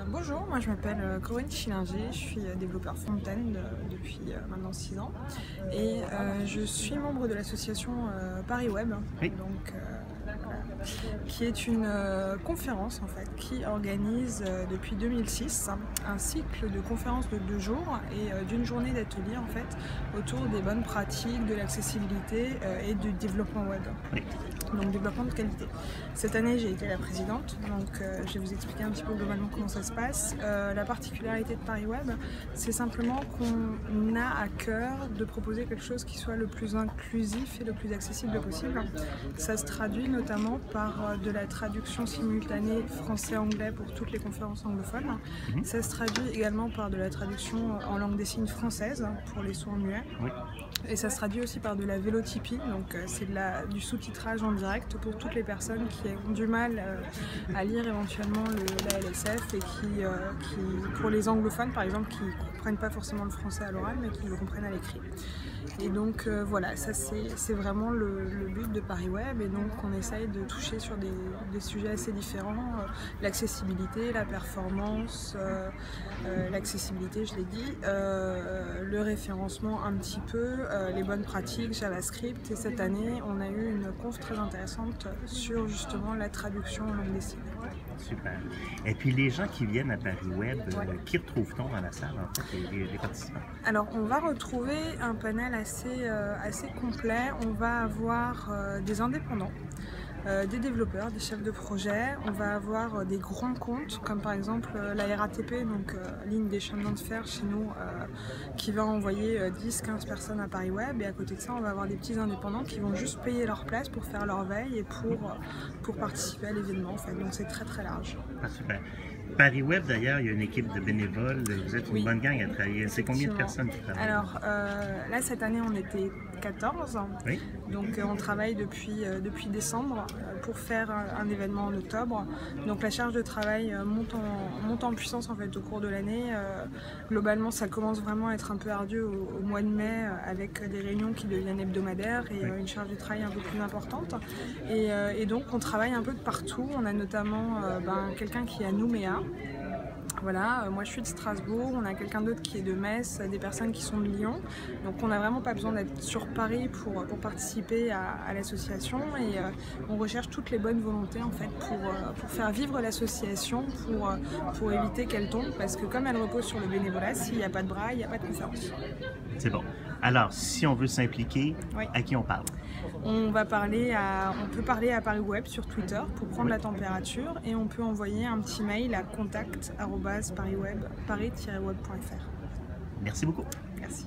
Bonjour, moi je m'appelle Corinne Schillinger, je suis développeur front-end depuis maintenant 6 ans et je suis membre de l'association Paris Web, Oui. donc, qui est une conférence en fait, qui organise depuis 2006 un cycle de conférences de 2 jours et d'une journée d'atelier en fait, autour des bonnes pratiques, de l'accessibilité et du développement web. Oui. Donc développement de qualité. Cette année j'ai été la présidente, donc je vais vous expliquer un petit peu globalement comment ça se passe. La particularité de Paris Web, c'est simplement qu'on a à cœur de proposer quelque chose qui soit le plus inclusif et le plus accessible possible. Ça se traduit notamment par de la traduction simultanée français-anglais pour toutes les conférences anglophones. Ça se traduit également par de la traduction en langue des signes française pour les sourds muets. Oui. Et ça se traduit aussi par de la vélotypie, donc c'est du sous-titrage en direct pour toutes les personnes qui ont du mal à lire éventuellement la LSF et qui, pour les anglophones par exemple, qui ne comprennent pas forcément le français à l'oral mais qui le comprennent à l'écrit. Et donc voilà, ça c'est vraiment le but de Paris Web, et donc on essaye de toucher sur des sujets assez différents, l'accessibilité, la performance, l'accessibilité je l'ai dit, le référencement un petit peu, les bonnes pratiques, JavaScript, et cette année on a eu une conf très intéressante sur justement la traduction en langue des signes. Super. Et puis les gens qui viennent à Paris Web, qui retrouve-t-on dans la salle en fait, les participants? Alors on va retrouver un panel assez complet. On va avoir des indépendants, des développeurs, des chefs de projet. On va avoir des grands comptes comme par exemple la RATP, donc ligne des chemins de fer chez nous, qui va envoyer 10-15 personnes à Paris Web, et à côté de ça on va avoir des petits indépendants qui vont juste payer leur place pour faire leur veille et pour participer à l'événement en fait. Donc c'est très très large. Ah, super. Paris Web, d'ailleurs, il y a une équipe de bénévoles, vous êtes une bonne gang à travailler. C'est combien de personnes qui travaillent? Alors là, cette année, on était 14. Oui. Donc on travaille depuis décembre pour faire un événement en octobre. Donc la charge de travail monte en puissance en fait au cours de l'année. Globalement, ça commence vraiment à être un peu ardu au mois de mai, avec des réunions qui deviennent hebdomadaires et une charge de travail un peu plus importante. Et donc on travaille un peu de partout. On a notamment quelqu'un qui est à Nouméa. Voilà, moi je suis de Strasbourg, on a quelqu'un d'autre qui est de Metz, des personnes qui sont de Lyon. Donc on n'a vraiment pas besoin d'être sur Paris pour participer à l'association, et on recherche toutes les bonnes volontés en fait pour faire vivre l'association, pour éviter qu'elle tombe, parce que comme elle repose sur le bénévolat, s'il n'y a pas de bras, il n'y a pas de conférence. C'est bon. Alors, si on veut s'impliquer, à qui on parle? On peut parler à Paris Web sur Twitter pour prendre la température, et on peut envoyer un petit mail à contact@paris-web.fr. Merci beaucoup. Merci.